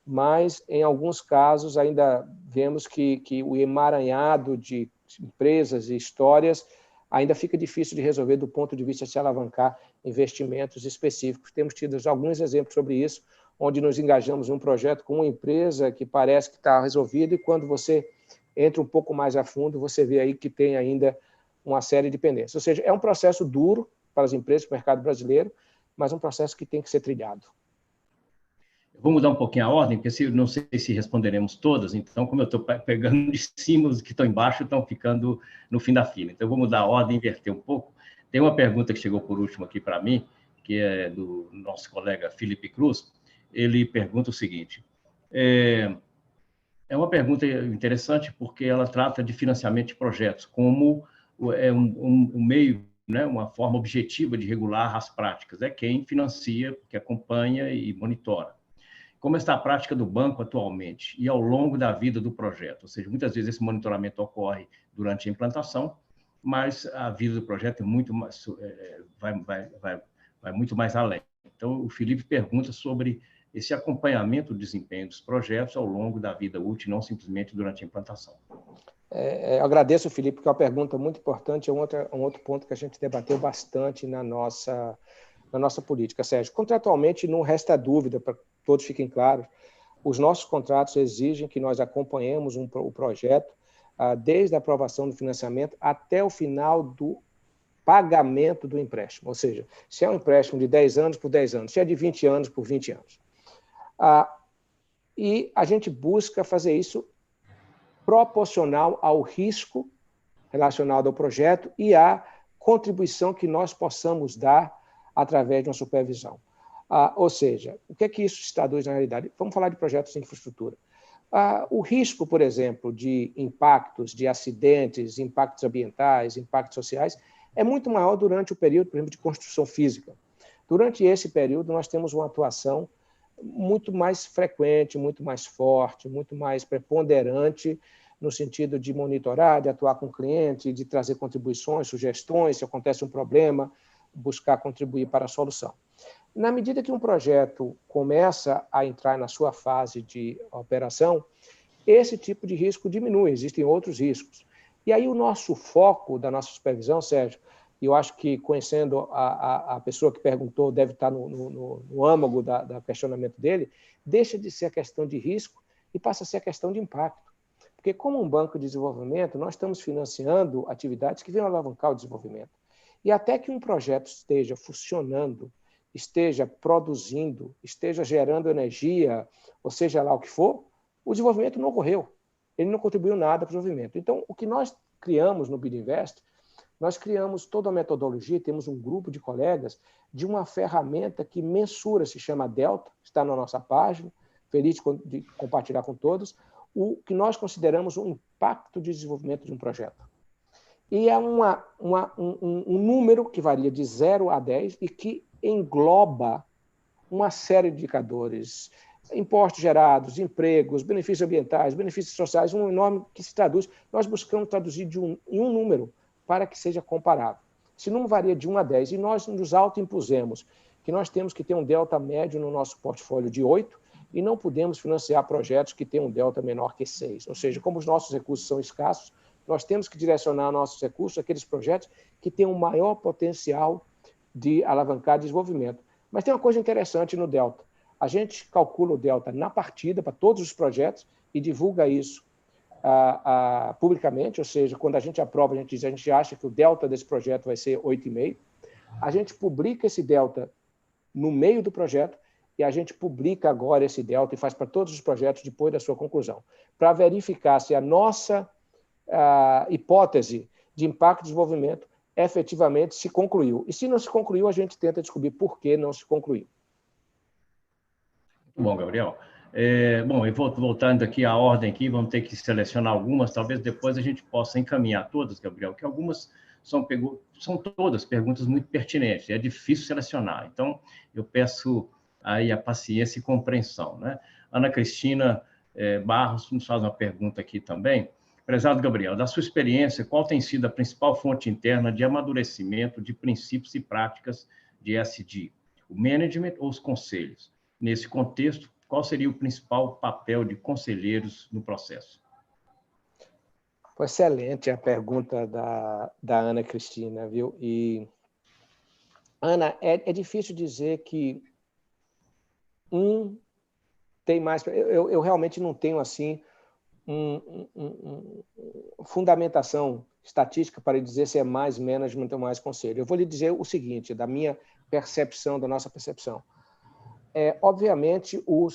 mas em alguns casos ainda vemos que o emaranhado de empresas e histórias ainda fica difícil de resolver do ponto de vista de se alavancar investimentos específicos. Temos tido alguns exemplos sobre isso, onde nos engajamos em um projeto com uma empresa que parece que está resolvido e quando você entra um pouco mais a fundo, você vê aí que tem ainda uma série de pendências. Ou seja, é um processo duro para as empresas, para o mercado brasileiro, mas um processo que tem que ser trilhado. Vou mudar um pouquinho a ordem, porque não sei se responderemos todas, então, como eu estou pegando de cima, os que estão embaixo estão ficando no fim da fila. Então, eu vou mudar a ordem, inverter um pouco. Tem uma pergunta que chegou por último aqui para mim, que é do nosso colega Felipe Cruz. Ele pergunta o seguinte: é uma pergunta interessante porque ela trata de financiamento de projetos como um meio, né, uma forma objetiva de regular as práticas. É quem financia, que acompanha e monitora. Como está a prática do banco atualmente e ao longo da vida do projeto? Ou seja, muitas vezes esse monitoramento ocorre durante a implantação, mas a vida do projeto é muito mais, vai muito mais além. Então, o Felipe pergunta sobre esse acompanhamento do desempenho dos projetos ao longo da vida útil, não simplesmente durante a implantação. Eu agradeço, Felipe, porque é uma pergunta muito importante, é um outro ponto que a gente debateu bastante na nossa política, Sérgio. Contratualmente, não resta dúvida, para que todos fiquem claros, os nossos contratos exigem que nós acompanhemos o projeto desde a aprovação do financiamento até o final do pagamento do empréstimo, ou seja, se é um empréstimo de 10 anos por 10 anos, se é de 20 anos por 20 anos. E a gente busca fazer isso proporcional ao risco relacionado ao projeto e à contribuição que nós possamos dar através de uma supervisão. Ou seja, o que é que isso se traduz na realidade? Vamos falar de projetos de infraestrutura. O risco, por exemplo, de impactos, de acidentes, impactos ambientais, impactos sociais, é muito maior durante o período, por exemplo, de construção física. Durante esse período, nós temos uma atuação muito mais frequente, muito mais forte, muito mais preponderante no sentido de monitorar, de atuar com o cliente, de trazer contribuições, sugestões, se acontece um problema, buscar contribuir para a solução. Na medida que um projeto começa a entrar na sua fase de operação, esse tipo de risco diminui, existem outros riscos. E aí o nosso foco da nossa supervisão, Sérgio, e eu acho que conhecendo a pessoa que perguntou, deve estar no âmago do questionamento dele, deixa de ser a questão de risco e passa a ser a questão de impacto. Porque como um banco de desenvolvimento, nós estamos financiando atividades que venham alavancar o desenvolvimento. E até que um projeto esteja funcionando, esteja produzindo, esteja gerando energia, ou seja lá o que for, o desenvolvimento não ocorreu. Ele não contribuiu nada para o desenvolvimento. Então, o que nós criamos no BidInvest, nós criamos toda a metodologia, temos um grupo de colegas, de uma ferramenta que mensura, se chama Delta, está na nossa página, feliz de compartilhar com todos, o que nós consideramos um impacto de desenvolvimento de um projeto. E é um número que varia de 0 a 10 e que engloba uma série de indicadores, impostos gerados, empregos, benefícios ambientais, benefícios sociais, um enorme que se traduz. Nós buscamos traduzir em um número para que seja comparável. Esse número varia de 1 a 10 e nós nos autoimpusemos que nós temos que ter um delta médio no nosso portfólio de 8 e não podemos financiar projetos que tenham um delta menor que 6. Ou seja, como os nossos recursos são escassos, nós temos que direcionar nossos recursos àqueles projetos que têm um maior potencial de alavancar desenvolvimento. Mas tem uma coisa interessante no delta. A gente calcula o delta na partida para todos os projetos e divulga isso publicamente, ou seja, quando a gente aprova, a gente diz, a gente acha que o delta desse projeto vai ser 8,5. A gente publica esse delta no meio do projeto e a gente publica agora esse delta e faz para todos os projetos depois da sua conclusão, para verificar se a nossa hipótese de impacto de desenvolvimento efetivamente se concluiu. E se não se concluiu, a gente tenta descobrir por que não se concluiu. Bom, Gabriel. Bom, eu vou voltando aqui à ordem aqui, vamos ter que selecionar algumas, talvez depois a gente possa encaminhar todas, Gabriel, que algumas são todas perguntas muito pertinentes, é difícil selecionar. Então, eu peço aí a paciência e compreensão, né? Ana Cristina Barros nos faz uma pergunta aqui também. Prezado Gabriel, da sua experiência, qual tem sido a principal fonte interna de amadurecimento de princípios e práticas de ESG? O management ou os conselhos? Nesse contexto, qual seria o principal papel de conselheiros no processo? Excelente a pergunta da Ana Cristina, viu? E, Ana, é difícil dizer que tem mais... Eu realmente não tenho, assim, fundamentação estatística para dizer se é mais management ou mais conselho. Eu vou lhe dizer o seguinte, da minha percepção, da nossa percepção. Obviamente, o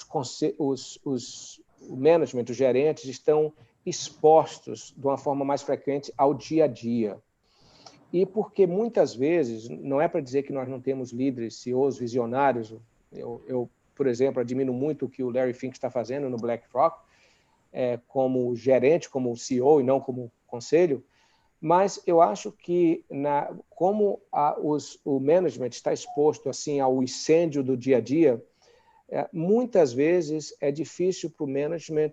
management, os gerentes, estão expostos de uma forma mais frequente ao dia a dia. E porque muitas vezes, não é para dizer que nós não temos líderes, CEOs, visionários. Eu, por exemplo, admiro muito o que o Larry Fink está fazendo no BlackRock, como gerente, como CEO e não como conselho, mas eu acho que, como o management está exposto assim, ao incêndio do dia a dia, muitas vezes é difícil para o management,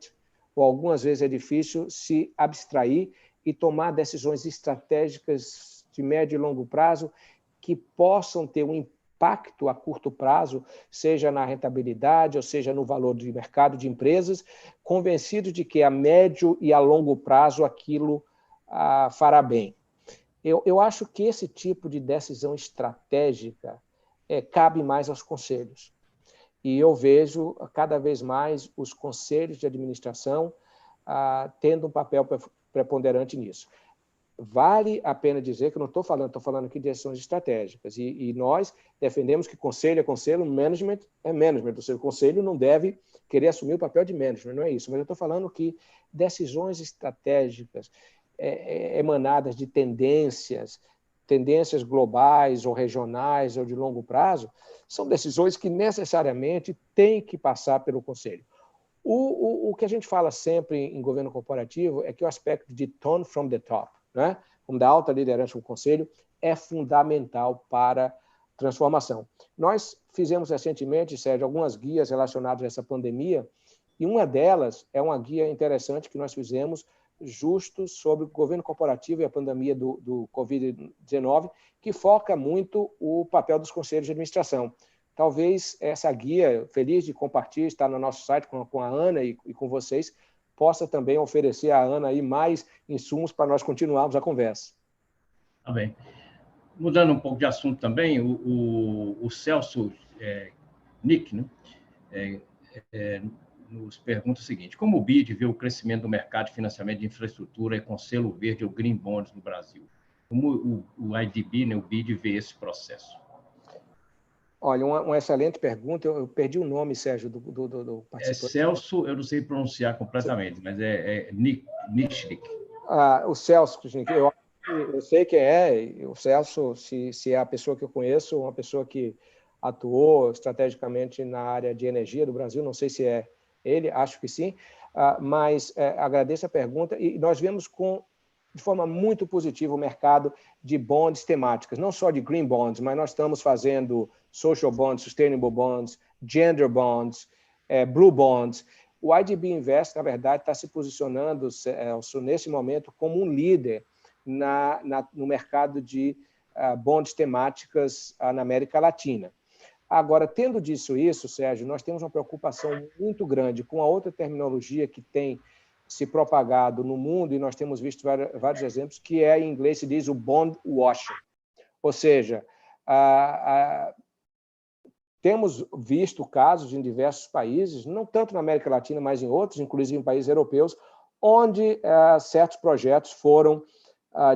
ou algumas vezes é difícil se abstrair e tomar decisões estratégicas de médio e longo prazo que possam ter um impacto a curto prazo, seja na rentabilidade ou seja no valor de mercado de empresas, convencidos de que a médio e a longo prazo aquilo fará bem. Eu acho que esse tipo de decisão estratégica cabe mais aos conselhos. E eu vejo cada vez mais os conselhos de administração tendo um papel preponderante nisso. vale a pena dizer que eu não estou falando aqui de decisões estratégicas, e nós defendemos que conselho é conselho, management é management, ou seja, o conselho não deve querer assumir o papel de management, não é isso, mas eu estou falando que decisões estratégicas emanadas de tendências globais ou regionais ou de longo prazo, são decisões que necessariamente têm que passar pelo conselho. O que a gente fala sempre em governo corporativo é que o aspecto de tone from the top, né, como da alta liderança do conselho, é fundamental para transformação. Nós fizemos recentemente, Sérgio, algumas guias relacionadas a essa pandemia, e uma delas é uma guia interessante que nós fizemos justo sobre o governo corporativo e a pandemia do Covid-19, que foca muito o papel dos conselhos de administração. Talvez essa guia, feliz de compartilhar, está no nosso site com a Ana e com vocês, possa também oferecer à Ana aí mais insumos para nós continuarmos a conversa. Tá bem. Mudando um pouco de assunto também, o Celso Nick, né, nos pergunta o seguinte: como o BID vê o crescimento do mercado de financiamento de infraestrutura e com selo verde ou Green Bonds no Brasil? Como o IDB, né, o BID, vê esse processo? Olha, uma excelente pergunta. Eu perdi o nome, Sérgio, do participante. Celso, eu não sei pronunciar completamente, mas Nischlik. O Celso, eu sei quem é. O Celso, se é a pessoa que eu conheço, uma pessoa que atuou estrategicamente na área de energia do Brasil, não sei se é ele, acho que sim, mas agradeço a pergunta. E nós vemos de forma muito positiva o mercado de bonds temáticas, não só de green bonds, mas nós estamos fazendo social bonds, sustainable bonds, gender bonds, blue bonds. O IDB Invest, na verdade, está se posicionando nesse momento como um líder no mercado de bonds temáticas na América Latina. Agora, tendo dito isso, Sérgio, nós temos uma preocupação muito grande com a outra terminologia que tem se propagado no mundo, e nós temos visto vários exemplos, que em inglês se diz o bond washing. Ou seja, temos visto casos em diversos países, não tanto na América Latina, mas em outros, inclusive em países europeus, onde certos projetos foram,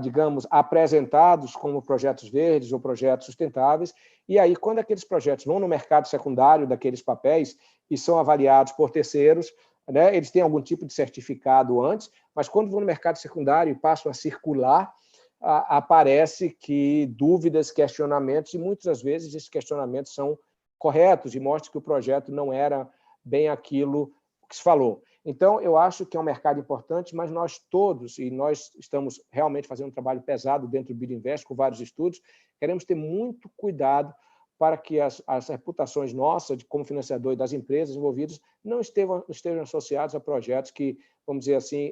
digamos, apresentados como projetos verdes ou projetos sustentáveis, e aí, quando aqueles projetos vão no mercado secundário daqueles papéis e são avaliados por terceiros, né, eles têm algum tipo de certificado antes, mas quando vão no mercado secundário e passam a circular, aparece que dúvidas, questionamentos, e muitas das vezes esses questionamentos são corretos e mostram que o projeto não era bem aquilo que se falou. Então, eu acho que é um mercado importante, mas nós todos, e nós estamos realmente fazendo um trabalho pesado dentro do BID Invest, com vários estudos, queremos ter muito cuidado para que as reputações nossas, como financiador e das empresas envolvidas, não estejam associadas a projetos que, vamos dizer assim,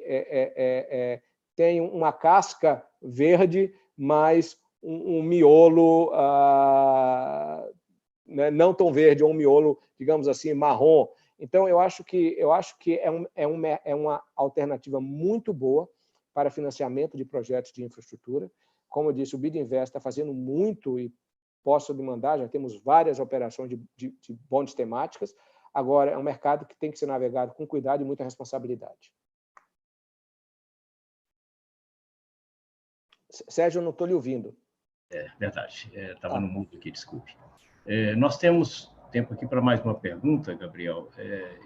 têm uma casca verde, mas um miolo não tão verde, ou um miolo, digamos assim, marrom. Então, eu acho que é uma alternativa muito boa para financiamento de projetos de infraestrutura. Como eu disse, o BID Invest está fazendo muito, e posso demandar, já temos várias operações de bonds temáticas. Agora, é um mercado que tem que ser navegado com cuidado e muita responsabilidade. Sérgio, eu não estou lhe ouvindo. Verdade. Estava no mudo aqui, desculpe. Nós temos tempo aqui para mais uma pergunta, Gabriel,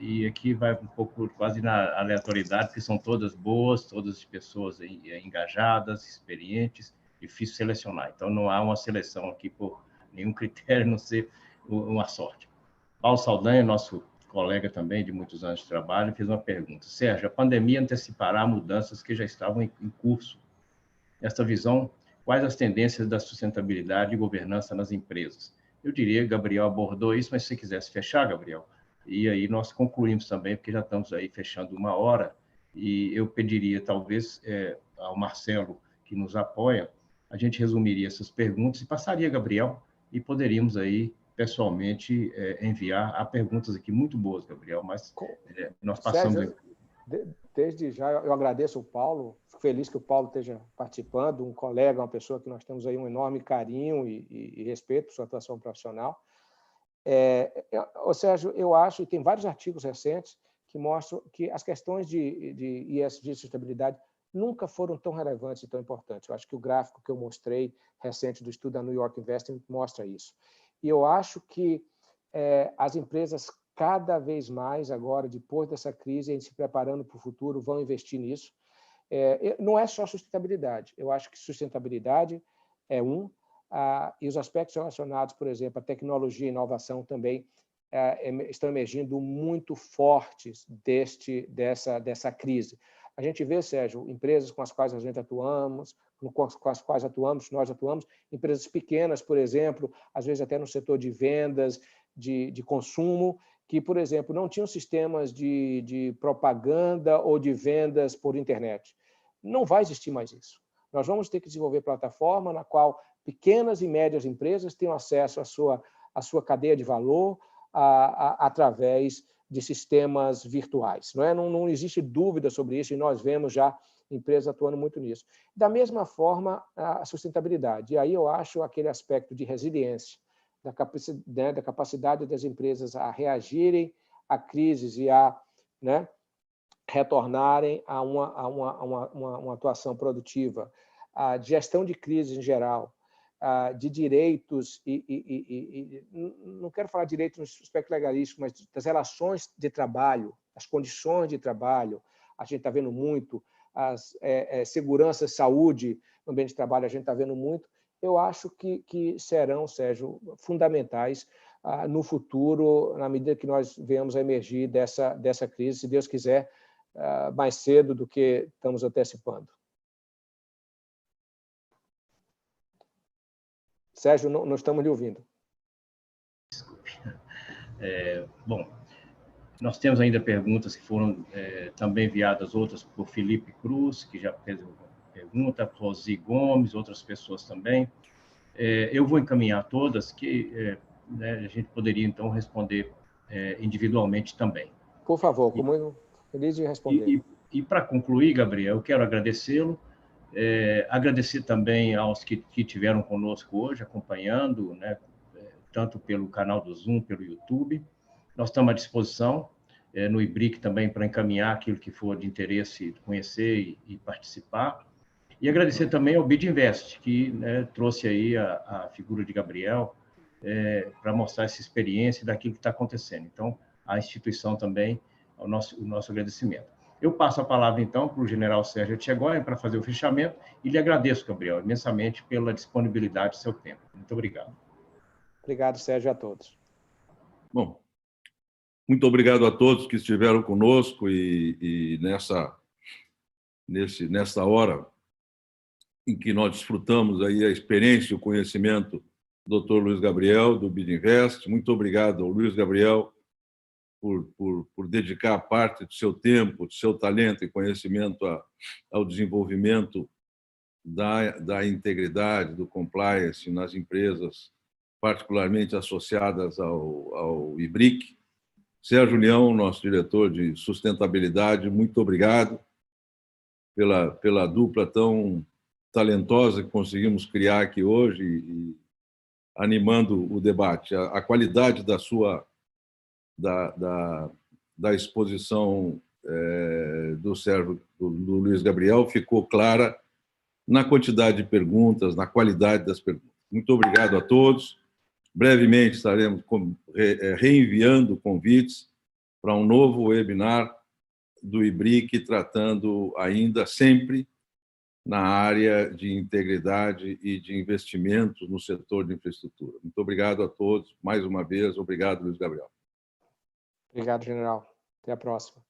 e aqui vai um pouco quase na aleatoriedade, porque são todas boas, todas pessoas engajadas, experientes, difícil selecionar. Então, não há uma seleção aqui por nenhum critério, a não ser uma sorte. Paulo Saldanha, nosso colega também de muitos anos de trabalho, fez uma pergunta. Sérgio, a pandemia antecipará mudanças que já estavam em curso. Nesta visão, quais as tendências da sustentabilidade e governança nas empresas? Eu diria que Gabriel abordou isso, mas se você quisesse fechar, Gabriel, e aí nós concluímos também, porque já estamos aí fechando 1 hora, e eu pediria, talvez, ao Marcelo, que nos apoia, a gente resumiria essas perguntas e passaria a Gabriel, e poderíamos aí, pessoalmente, enviar. Há perguntas aqui muito boas, Gabriel, mas nós passamos... Sérgio, desde já, eu agradeço o Paulo, fico feliz que o Paulo esteja participando, um colega, uma pessoa que nós temos aí um enorme carinho e respeito por sua atuação profissional. Sérgio, eu acho, e tem vários artigos recentes que mostram que as questões de ESG, sustentabilidade, nunca foram tão relevantes e tão importantes. Eu acho que o gráfico que eu mostrei recente do estudo da New York Investment mostra isso. E eu acho que as empresas cada vez mais agora, depois dessa crise, a gente se preparando para o futuro, vão investir nisso. Não é só sustentabilidade. Eu acho que sustentabilidade é e os aspectos relacionados, por exemplo, à tecnologia e inovação também estão emergindo muito fortes dessa crise. A gente vê, Sérgio, empresas com as quais a gente atuamos, com as quais nós atuamos, empresas pequenas, por exemplo, às vezes até no setor de vendas, de consumo, que, por exemplo, não tinham sistemas de propaganda ou de vendas por internet. Não vai existir mais isso. Nós vamos ter que desenvolver plataforma na qual pequenas e médias empresas tenham acesso à sua cadeia de valor através de sistemas virtuais. Não existe dúvida sobre isso, e nós vemos já empresas atuando muito nisso. Da mesma forma, a sustentabilidade. E aí eu acho aquele aspecto de resiliência, da capacidade das empresas a reagirem a crises e a retornarem a uma atuação produtiva, a gestão de crises em geral, de direitos, não quero falar de direitos no aspecto legalístico, mas das relações de trabalho, as condições de trabalho, a gente está vendo muito, segurança, saúde no ambiente de trabalho, a gente está vendo muito. Eu acho que serão, Sérgio, fundamentais no futuro, na medida que nós venhamos a emergir dessa crise, se Deus quiser, mais cedo do que estamos antecipando. Sérgio, não estamos lhe ouvindo. Desculpe. Bom, nós temos ainda perguntas que foram também enviadas, outras por Felipe Cruz, que já fez uma pergunta, Rosi Gomes, outras pessoas também. Eu vou encaminhar todas, que a gente poderia, então, responder individualmente também. Por favor, como eu feliz de responder. E para concluir, Gabriel, eu quero agradecê-lo, agradecer também aos que estiveram conosco hoje, acompanhando, tanto pelo canal do Zoom, pelo YouTube. Nós estamos à disposição no IBRIC também para encaminhar aquilo que for de interesse, conhecer e participar. E agradecer também ao BidInvest, que trouxe aí a figura de Gabriel para mostrar essa experiência daquilo que está acontecendo. Então, a instituição também, o nosso agradecimento. Eu passo a palavra, então, para o general Sérgio Etchegóia para fazer o fechamento e lhe agradeço, Gabriel, imensamente pela disponibilidade do seu tempo. Muito obrigado. Obrigado, Sérgio, a todos. Bom, muito obrigado a todos que estiveram conosco e nessa hora em que nós desfrutamos aí a experiência e o conhecimento do Dr. Luiz Gabriel, do BidInvest. Muito obrigado ao Luiz Gabriel por dedicar parte do seu tempo, do seu talento e conhecimento ao desenvolvimento da integridade, do compliance nas empresas, particularmente associadas ao IBRIC. Sérgio Leão, nosso diretor de sustentabilidade, muito obrigado pela dupla tão talentosa que conseguimos criar aqui hoje e animando o debate. A qualidade da exposição do Sérgio, do Luiz Gabriel, ficou clara na quantidade de perguntas, na qualidade das perguntas. Muito obrigado a todos. Brevemente estaremos reenviando convites para um novo webinar do IBRIC, tratando ainda sempre na área de integridade e de investimentos no setor de infraestrutura. Muito obrigado a todos, mais uma vez. Obrigado, Luiz Gabriel. Obrigado, general. Até a próxima.